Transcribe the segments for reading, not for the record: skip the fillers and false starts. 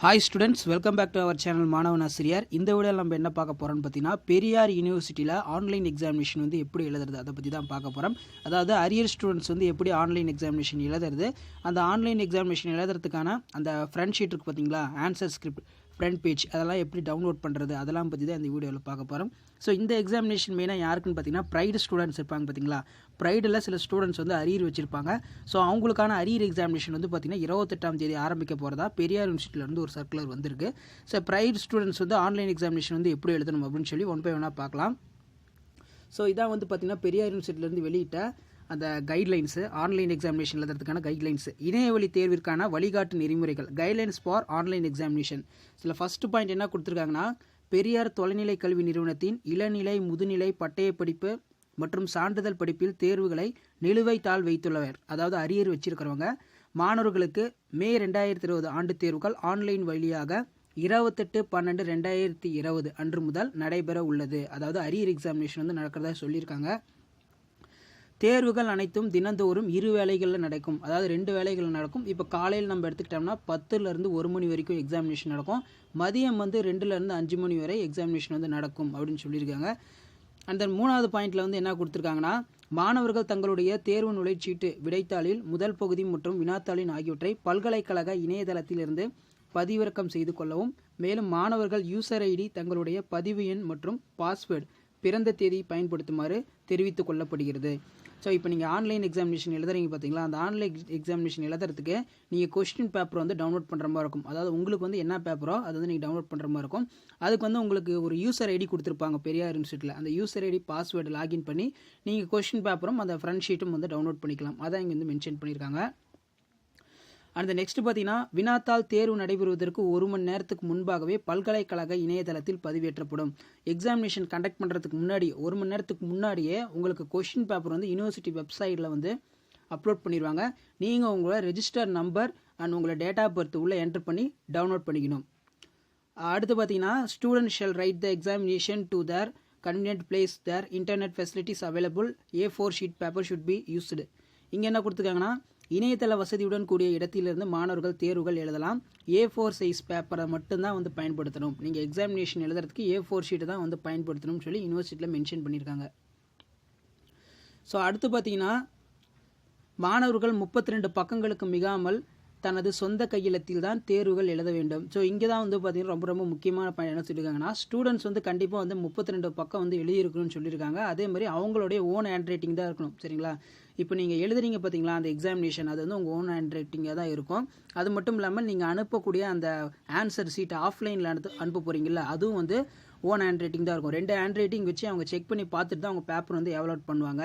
Hi students, welcome back to our channel மாணவன் ஆசிரியர். இந்த வீடியோவில் நம்ம என்ன பார்க்க போகிறோம்னு பார்த்தீங்கன்னா, பெரியார் யூனிவர்சிட்டியில் ஆன்லைன் எக்ஸாமினேஷன் வந்து எப்படி எழுதுறது அதை பற்றி தான் பார்க்க போகிறோம். அதாவது அரியர் ஸ்டூடெண்ட்ஸ் வந்து எப்படி ஆன்லைன் எக்ஸாமினேஷன் எழுதுறது, அந்த ஆன்லைன் எக்ஸாமினேஷன் எழுதுறதுக்கான அந்த ஃப்ரண்ட் ஷீட் இருக்குது பார்த்தீங்களா, ஆன்சர் ஸ்கிரிப்ட் ஃப்ரண்ட் பேஜ், அதெல்லாம் எப்படி டவுன்லோட் பண்ணுறது அதெல்லாம் பற்றி தான் இந்த வீடியோவில் பார்க்க போகிறோம். ஸோ இந்த எக்ஸாமினேஷன் மெயினாக யாருக்குன்னு பார்த்தீங்கன்னா, ப்ரைடு ஸ்டூடெண்ட்ஸ் இருப்பாங்க பார்த்தீங்களா. ப்ரைடில் சில ஸ்டூடெண்ட்ஸ் வந்து அரியர் வச்சுருப்பாங்க. ஸோ அவங்களுக்கான அரியர் எக்ஸாமினேஷன் வந்து பார்த்தீங்கன்னா 28ஆம் தேதி ஆரம்பிக்க போகிறதா பெரியார் யூனிவர்சிட்டியிலேருந்து ஒரு சர்க்குலர் வந்திருக்கு. ஸோ ப்ரைடு ஸ்டூடெண்ட்ஸ் வந்து ஆன்லைன் எக்ஸாமினேஷன் வந்து எப்படி எழுதணும் அப்படின்னு சொல்லி ஒன் பை ஒன்னாக பார்க்கலாம். ஸோ இதான் வந்து பார்த்தீங்கன்னா பெரியார் யூனிவர்சிட்டியிலேருந்து வெளியிட்ட அந்த கைட்லைன்ஸு, ஆன்லைன் எக்ஸாமினேஷன் எழுதுறதுக்கான கைட்லைன்ஸ், இணையவழி தேர்விற்கான வழிகாட்டு நெறிமுறைகள், கைட்லைன்ஸ் ஃபார் ஆன்லைன் எக்ஸாமினேஷன். சில ஃபஸ்ட்டு பாயிண்ட் என்ன கொடுத்துருக்காங்கன்னா, பெரியார் தொலைநிலை கல்வி நிறுவனத்தின் இளநிலை, முதுநிலை, பட்டய படிப்பு மற்றும் சான்றிதழ் படிப்பில் தேர்வுகளை நிலுவைத் தாள் வைத்துள்ளவர், அதாவது அரியர் வச்சிருக்கிறவங்க மாணவர்களுக்கு மே 2020 ஆண்டு தேர்வுகள் ஆன்லைன் வழியாக 28/12/2020 அன்று முதல் நடைபெற உள்ளது. அதாவது அரியர் எக்ஸாமினேஷன் வந்து நடக்கிறதா சொல்லியிருக்காங்க. தேர்வுகள் அனைத்தும் தினந்தோறும் 2 வேளைகளில் நடக்கும், அதாவது 2 வேளைகளில் நடக்கும். இப்போ காலையில் நம்ம எடுத்துக்கிட்டோம்னா 10லேருந்து 1 மணி வரைக்கும் எக்ஸாமினேஷன் நடக்கும். மதியம் வந்து 2லேருந்து 5 மணி வரை எக்ஸாமினேஷன் வந்து நடக்கும் அப்படின்னு சொல்லியிருக்காங்க. அந்த 3வது பாயிண்டில் வந்து என்ன கொடுத்துருக்காங்கன்னா, மாணவர்கள் தங்களுடைய தேர்வு நுழைச்சீட்டு விடைத்தாளில் முதல் பகுதி மற்றும் வினாத்தாளின் ஆகியவற்றை பல்கலைக்கழக இணையதளத்திலிருந்து பதிவிறக்கம் செய்து கொள்ளவும், மேலும் மாணவர்கள் யூசர் ஐடி, தங்களுடைய பதிவு எண் மற்றும் பாஸ்வேர்டு, பிறந்த தேதி பயன்படுத்துமாறு தெரிவித்துக் கொள்ளப்படுகிறது. ஸோ இப்போ நீங்கள் ஆன்லைன் எக்ஸாமினேஷன் எழுதுறீங்க பார்த்தீங்களா, அந்த ஆன்லைன் எக்ஸாமினேஷன் எழுதுறதுக்கு நீங்கள் கொஸ்டின் பேப்பர் வந்து டவுன்லோட் பண்ணுற மாதிரி இருக்கும். அதாவது உங்களுக்கு வந்து என்ன பேப்பரோ அது வந்து நீங்கள் டவுன்லோட் பண்ணுற மாதிரி இருக்கும். அதுக்கு வந்து உங்களுக்கு ஒரு யூசர் ஐடி கொடுத்துருப்பாங்க பெரியார் யூனிவர்சிட்டியில். அந்த யூசர் ஐடி, பாஸ்வேர்டு லாகின் பண்ணி நீங்கள் கொஸ்டின் பேப்பரும் அந்த ஃப்ரண்ட் ஷீட்டும் வந்து டவுன்லோட் பண்ணிக்கலாம். அதான் இங்கே வந்து மென்ஷன் பண்ணியிருக்காங்க. அந்த நெக்ஸ்ட் பார்த்தீங்கன்னா, வினாத்தாள் தேர்வு நடைபெறுவதற்கு 1 மணி நேரத்துக்கு முன்பாகவே பல்கலைக்கழக இணையதளத்தில் பதிவேற்றப்படும். எக்ஸாமினேஷன் கண்டக்ட் பண்ணுறதுக்கு முன்னாடி 1 மணி நேரத்துக்கு முன்னாடியே உங்களுக்கு கொஸ்டின் பேப்பர் வந்து யூனிவர்சிட்டி வெப்சைட்டில் வந்து அப்லோட் பண்ணிடுவாங்க. நீங்கள் உங்களோட ரெஜிஸ்டர் நம்பர் அண்ட் உங்களோட டேட் ஆஃப் பர்த் உள்ளே என்டர் பண்ணி டவுன்லோட் பண்ணிக்கணும். அடுத்து பார்த்தீங்கன்னா, student shall write the examination to their convenient place, their internet facilities available, A4 sheet paper should be used. இங்கே என்ன கொடுத்துருக்காங்கன்னா, இணையதள வசதியுடன் கூடிய இடத்திலிருந்து மாணவர்கள் தேர்வுகள் எழுதலாம். A4 சைஸ் பேப்பரை மட்டும்தான் வந்து பயன்படுத்தணும். நீங்கள் எக்ஸாமினேஷன் எழுதுறதுக்கு A4 ஷீட்டை தான் வந்து பயன்படுத்தணும்னு சொல்லி யூனிவர்சிட்டியில் மென்ஷன் பண்ணியிருக்காங்க. ஸோ அடுத்து பார்த்தீங்கன்னா, மாணவர்கள் 32 பக்கங்களுக்கு மிகாமல் தனது சொந்த கையெழுத்தில் தான் தேர்வுகள் எழுத வேண்டும். ஸோ இங்கே தான் வந்து பார்த்தீங்கன்னா ரொம்ப ரொம்ப முக்கியமான பாயிண்ட் என்ன சொல்லியிருக்காங்கன்னா, ஸ்டூடெண்ட்ஸ் வந்து கண்டிப்பாக வந்து 32 பக்கம் வந்து எழுதியிருக்கணும்னு சொல்லியிருக்காங்க. அதே மாதிரி அவங்களுடைய ஓன் ஹேண்ட் ரைட்டிங் தான் இருக்கணும். சரிங்களா? இப்போ நீங்கள் எழுதுறீங்க பார்த்தீங்களா அந்த எக்ஸாமினேஷன், அது வந்து உங்கள் ஓன் ஹேண்ட் ரைட்டிங்காக தான் இருக்கும். அது மட்டும் இல்லாமல் நீங்கள் அனுப்பக்கூடிய அந்த ஆன்சர் சீட் ஆஃப்லைனில் அனுப்ப போகிறீங்களா, அதுவும் வந்து ஓன் ஹேண்ட் ரைட்டிங் தான் இருக்கும். 2 ஹேண்ட் ரைட்டிங் வச்சு அவங்க செக் பண்ணி பார்த்துட்டு தான் அவங்க பேப்பர் வந்து எவாலுவேட் பண்ணுவாங்க.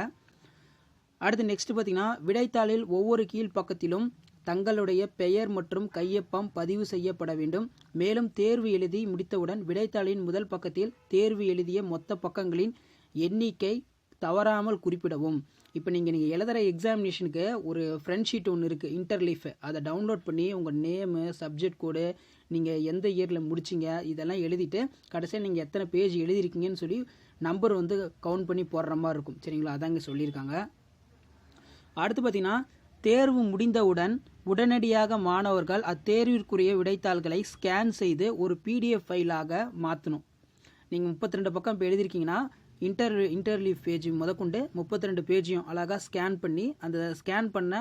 அடுத்து நெக்ஸ்ட் பார்த்தீங்கன்னா, விடைத்தாளில் ஒவ்வொரு கீழ் பக்கத்திலும் தங்களுடைய பெயர் மற்றும் கையொப்பம் பதிவு செய்யப்பட வேண்டும். மேலும் தேர்வு எழுதி முடித்தவுடன் விடைத்தாளின் முதல் பக்கத்தில் தேர்வு எழுதிய மொத்த பக்கங்களின் எண்ணிக்கை தவறாமல் குறிப்பிடவும். இப்போ நீங்கள் எழுதுகிற எக்ஸாமினேஷனுக்கு ஒரு ஃப்ரண்ட் ஷீட் ஒன்று இருக்குது, இன்டர்லீஃப், அதை டவுன்லோட் பண்ணி உங்கள் நேமு, சப்ஜெக்ட் கோடு, நீங்கள் எந்த இயரில் முடிச்சிங்க இதெல்லாம் எழுதிட்டு கடைசியில் நீங்கள் எத்தனை பேஜ் எழுதியிருக்கீங்கன்னு சொல்லி நம்பர் வந்து கவுண்ட் பண்ணி போடுற மாதிரி இருக்கும். சரிங்களா? அதாங்க சொல்லியிருக்காங்க. அடுத்து பார்த்தீங்கன்னா, தேர்வு முடிந்தவுடன் உடனடியாக மாணவர்கள் அத்தேர்விற்குரிய விடைத்தாள்களை ஸ்கேன் செய்து ஒரு PDF ஃபைலாக மாற்றணும். நீங்கள் 32 பக்கம் இப்போ எழுதியிருக்கீங்கன்னா இன்டர்லீஃப் பேஜ் முதற்கொண்டு 32 பேஜையும் அழகாக ஸ்கேன் பண்ணி அந்த ஸ்கேன் பண்ண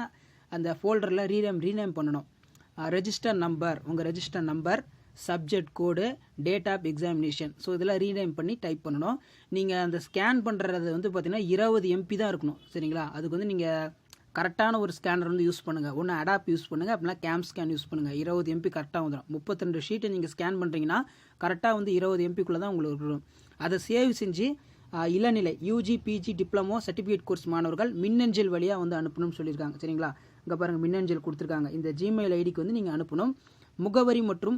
அந்த ஃபோல்டரில் ரீநேம் பண்ணணும். ரெஜிஸ்டர் நம்பர், உங்கள் register number, subject code, date of examination, so இதெல்லாம் ரீநேம் பண்ணி டைப் பண்ணணும். நீங்கள் அந்த ஸ்கேன் பண்ணுறது வந்து பார்த்தீங்கன்னா 20 MB தான் இருக்கணும். சரிங்களா? அதுக்கு வந்து நீங்கள் கரெக்டான ஒரு ஸ்கேனர் வந்து யூஸ் பண்ணுங்கள். ஒன்று அடாப் யூஸ் பண்ணுங்கள், அப்படின்னா கேம் ஸ்கேன் யூஸ் பண்ணுங்கள். 20 MB கரெக்டாக வந்துடும். 32 ஷீட்டை நீங்கள் ஸ்கேன் பண்ணுறீங்கன்னா கரெக்டாக வந்து 20 MBக்குள்ளே தான் உங்களுக்கு வரும். அதை சேவ் செஞ்சு இளநிலை UG PG diploma certificate course மாணவர்கள் மின்னஞ்சல் வழியாக வந்து அனுப்பணும்னு சொல்லியிருக்காங்க. சரிங்களா? இங்கே பாருங்கள் மின்னஞ்சல் கொடுத்துருக்காங்க. இந்த ஜிமெயில் ஐடிக்கு வந்து நீங்கள் அனுப்பணும். முகவரி மற்றும்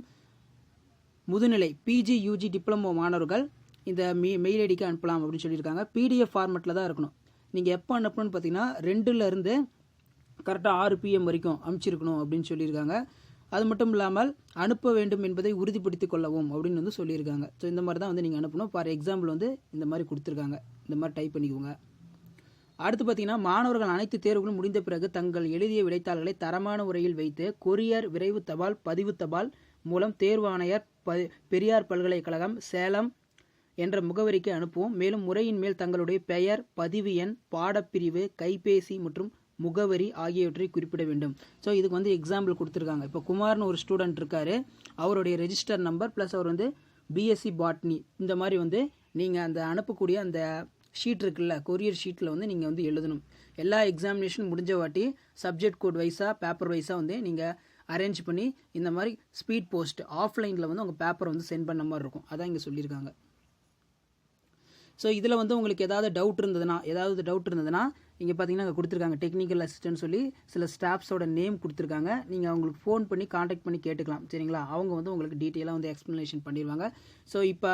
முதுநிலை PG UG டிப்ளமோ மாணவர்கள் இந்த மெயில் ஐடிக்கு அனுப்பலாம் அப்படின்னு சொல்லியிருக்காங்க. PDF ஃபார்மெட்டில் தான் இருக்கணும். நீங்கள் எப்போ அனுப்பணும்னு பார்த்தீங்கன்னா 2லேருந்து கரெக்டாக 6 PM வரைக்கும் அனுப்பிச்சிருக்கணும் அப்படின்னு சொல்லியிருக்காங்க. அது மட்டும் இல்லாமல் அனுப்ப வேண்டும் என்பதை உறுதிப்படுத்திக் கொள்ளவும் அப்படின்னு வந்து சொல்லியிருக்காங்க. ஸோ இந்த மாதிரி தான் வந்து நீங்கள் அனுப்பணும். ஃபார் எக்ஸாம்பிள் வந்து இந்த மாதிரி கொடுத்துருக்காங்க, இந்த மாதிரி டைப் பண்ணிக்கோங்க. அடுத்து பார்த்தீங்கன்னா, மாணவர்கள் அனைத்து தேர்வுகளும் முடிந்த பிறகு தங்கள் எழுதிய விடைத்தாள்களை தரமான முறையில் வைத்து கொரியர், விரைவு தபால், பதிவு தபால் மூலம் தேர்வு ஆணையர் பெரியார் பல்கலைக்கழகம் சேலம் என்ற முகவரிக்கு அனுப்புவோம். மேலும் முறையின் மேல் தங்களுடைய பெயர், பதிவு எண், பாடப்பிரிவு, கைபேசி மற்றும் முகவரி ஆகியவற்றை குறிப்பிட வேண்டும். ஸோ இதுக்கு வந்து எக்ஸாம்பிள் கொடுத்துருக்காங்க. இப்போ குமார்னு ஒரு ஸ்டூடெண்ட் இருக்காரு, அவருடைய ரெஜிஸ்டர் நம்பர் ப்ளஸ் அவர் வந்து பிஎஸ்சி பாட்னி, இந்த மாதிரி வந்து நீங்கள் அந்த அனுப்பக்கூடிய அந்த ஷீட் இருக்குல்ல, கொரியர் ஷீட்டில் வந்து நீங்கள் வந்து எழுதணும். எல்லா எக்ஸாமினேஷன் முடிஞ்ச வாட்டி சப்ஜெக்ட் கோட் வைஸாக பேப்பர் வைஸாக வந்து நீங்கள் அரேஞ்ச் பண்ணி இந்த மாதிரி ஸ்பீட் போஸ்ட் ஆஃப்லைனில் வந்து உங்கள் பேப்பரை வந்து சென்ட் பண்ண மாதிரி இருக்கும். அதான் இங்கே சொல்லியிருக்காங்க. ஸோ இதில் வந்து உங்களுக்கு ஏதாவது டவுட் இருந்ததுன்னா இங்கே பார்த்தீங்கன்னா அங்கே கொடுத்துருக்காங்க டெக்னிக்கல் அசிஸ்டன்ட் சொல்லி சில ஸ்டாஃப்ஸோட நேம் கொடுத்துருக்காங்க. நீங்கள் அவங்களுக்கு ஃபோன் பண்ணி காண்டாக்ட் பண்ணி கேட்டுக்கலாம். சரிங்களா? அவங்க வந்து உங்களுக்கு டீட்டெயிலாக வந்து எக்ஸ்ப்ளனேஷன் பண்ணிடுவாங்க. ஸோ இப்போ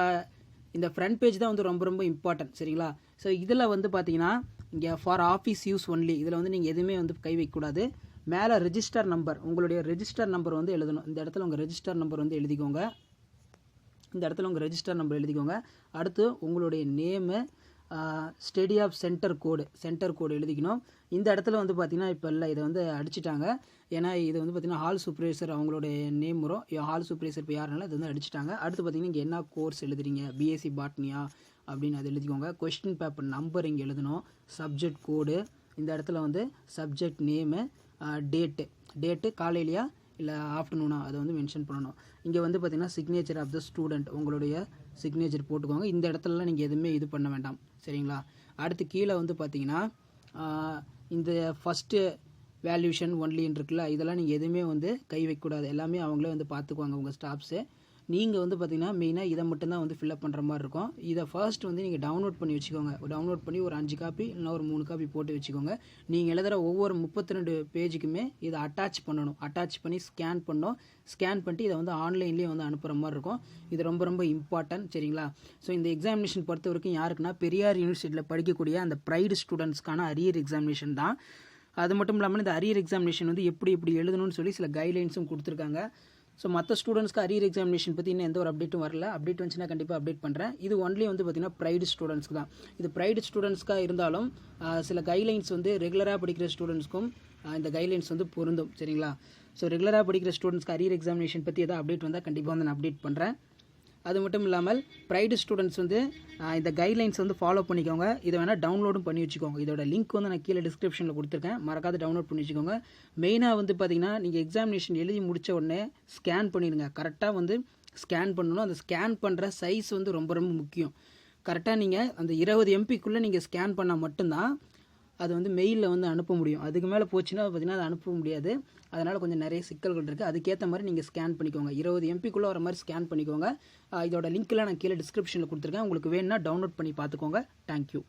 இந்த ஃப்ரண்ட் பேஜ் தான் வந்து ரொம்ப ரொம்ப இம்பார்ட்டன்ட். சரிங்களா? ஸோ இதில் வந்து பார்த்தீங்கன்னா இங்கே ஃபார் ஆஃபீஸ் யூஸ் ஒன்லி, இதில் வந்து நீங்கள் எதுவுமே வந்து கை வைக்கக்கூடாது. மேலே ரெஜிஸ்டர் நம்பர், உங்களுடைய ரெஜிஸ்டர் நம்பர் வந்து எழுதணும். இந்த இடத்துல உங்கள் ரெஜிஸ்டர் நம்பர் வந்து எழுதிக்கோங்க. அடுத்து உங்களுடைய நேமு, ஸ்டடி ஆஃப் சென்டர் கோடு எழுதிக்கணும். இந்த இடத்துல வந்து பார்த்தீங்கன்னா இப்போ இல்லை, இதை வந்து அடிச்சிட்டாங்க. ஏன்னா இது வந்து பார்த்தீங்கன்னா ஹால் சூப்பர்வைசர் அவங்களுடைய நேம் வரும். ஹால் சூப்பர்வைசர் இப்போ யாருனாலும் இது வந்து அடிச்சிட்டாங்க. அடுத்து பார்த்தீங்கன்னா இங்கே என்ன கோர்ஸ் எழுதுறீங்க, பிஎஸ்சி பாட்னியா அப்படின்னு அது எழுதிக்கோங்க. கொஸ்டின் பேப்பர் நம்பர் இங்கே எழுதணும். சப்ஜெக்ட் கோடு, இந்த இடத்துல வந்து சப்ஜெக்ட் நேமு, டேட்டு காலையிலையா இல்லை ஆஃப்டர்நூனா அதை வந்து மென்ஷன் பண்ணணும். இங்கே வந்து பார்த்தீங்கன்னா சிக்னேச்சர் ஆஃப் த ஸ்டூடெண்ட், உங்களுடைய சிக்னேச்சர் போட்டுக்கோங்க. இந்த இடத்துலலாம் நீங்கள் எதுவுமே இது பண்ண வேண்டாம். சரிங்களா? அடுத்து கீழே வந்து பார்த்தீங்கன்னா இந்த ஃபஸ்ட்டு வேல்யூஷன் ஒன்லின்னு இருக்குல்ல, இதெல்லாம் நீங்கள் எதுவுமே வந்து கை வைக்கக்கூடாது. எல்லாமே அவங்களே வந்து பார்த்துக்குவாங்க உங்கள் ஸ்டாஃப்ஸு. நீங்கள் வந்து பார்த்தீங்கன்னா மெயினாக இதை மட்டும்தான் வந்து ஃபில்அப் பண்ணுற மாதிரி இருக்கும். இதை ஃபர்ஸ்ட் வந்து நீங்கள் டவுன்லோட் பண்ணி வச்சுக்கோங்க. டவுன்லோட் பண்ணி ஒரு 5 காப்பி இல்லைனா ஒரு 3 காப்பி போட்டு வச்சுக்கோங்க. நீங்கள் எழுதுகிற ஒவ்வொரு 32 பேஜுக்குமே இதை அட்டாச் பண்ணணும். அட்டாச் பண்ணி ஸ்கேன் பண்ணிட்டு இதை வந்து ஆன்லைன்லேயே வந்து அனுப்புகிற மாதிரி இருக்கும். இது ரொம்ப ரொம்ப இம்பார்ட்டன்ட். சரிங்களா? ஸோ இந்த எக்ஸாமினேஷன் பொறுத்த வரைக்கும் யாருக்குன்னா பெரியார் யூனிவர்சிட்டியில் படிக்கக்கூடிய அந்த ப்ரைடு ஸ்டூடெண்ட்ஸ்க்கான அரியர் எக்ஸாமினேஷன் தான். அது மட்டும் இல்லாமல் இந்த அரியர் எக்ஸாமினேஷன் வந்து எப்படி எழுதணும்னு சொல்லி சில கைட்லைன்ஸும் கொடுத்துருக்காங்க. ஸோ மற்ற ஸ்டூடெண்ட்ஸ்க்கு அரியர் எக்ஸாமினேஷன் பற்றி இன்னும் எந்த ஒரு அப்டேட்டும் வரல. அப்டேட் வந்துச்சுன்னா கண்டிப்பாக அப்டேட் பண்ணுறேன். இது ஒன்லி வந்து பார்த்திங்கன்னா ப்ரைடு ஸ்டூடெண்ட்ஸ்க்கு தான். இது ப்ரைடு ஸ்டூடெண்ட்ஸ்க்காக இருந்தாலும் சில கைட்லைன்ஸ் வந்து ரெகுலராக படிக்கிற ஸ்டூடெண்ட்ஸ்க்கும் இந்த கைட்லைன்ஸ் வந்து பொருந்தும். சரிங்களா? ஸோ ரெகுலராக படிக்கிற ஸ்டூடெண்ட்ஸ்க்கு அரியர் எக்ஸாமினேஷன் பற்றி எதாவது அப்டேட் வந்தால் கண்டிப்பாக வந்து நான் அப்டேட் பண்ணுறேன். அது மட்டும் இல்லாமல் ப்ரைடு ஸ்டூடெண்ட்ஸ் வந்து இந்த கைட்லைன்ஸ் வந்து ஃபாலோ பண்ணிக்கோங்க. இதை வேணால் டவுன்லோடும் பண்ணி வச்சுக்கோங்க. இதோட லிங்க் வந்து நான் கீழே டிஸ்கிரிப்ஷனில் கொடுத்துருக்கேன். மறக்காத டவுன்லோட் பண்ணி வச்சுக்கோங்க. மெயினாக வந்து பார்த்திங்கன்னா நீங்கள் எக்ஸாமினேஷன் எழுதி முடித்த உடனே ஸ்கேன் பண்ணிடுங்க. கரெக்டாக வந்து ஸ்கேன் பண்ணணும். அந்த ஸ்கேன் பண்ணுற சைஸ் வந்து ரொம்ப ரொம்ப முக்கியம். கரெக்டாக நீங்கள் அந்த 20 MBக்குள்ளே நீங்கள் ஸ்கேன் பண்ணால் மட்டும்தான் அது வந்து மெயிலில் வந்து அனுப்ப முடியும். அதுக்கு மேலே போச்சுன்னா பார்த்திங்கன்னா அதை அனுப்ப முடியாது. அதனால் கொஞ்சம் நிறைய சிக்கல்கள் இருக்குது. அதுக்கேற்ற மாதிரி நீங்கள் ஸ்கேன் பண்ணிக்கோங்க. 20 MBக்குள்ளே வர மாதிரி ஸ்கேன் பண்ணிக்கோங்க. இதோட லிங்க்லாம் நான் கீழே டிஸ்கிரிப்ஷனில் கொடுத்துருக்கேன். உங்களுக்கு வேணும்னா டவுன்லோட் பண்ணி பார்த்துக்கோங்க. தேங்க்யூ.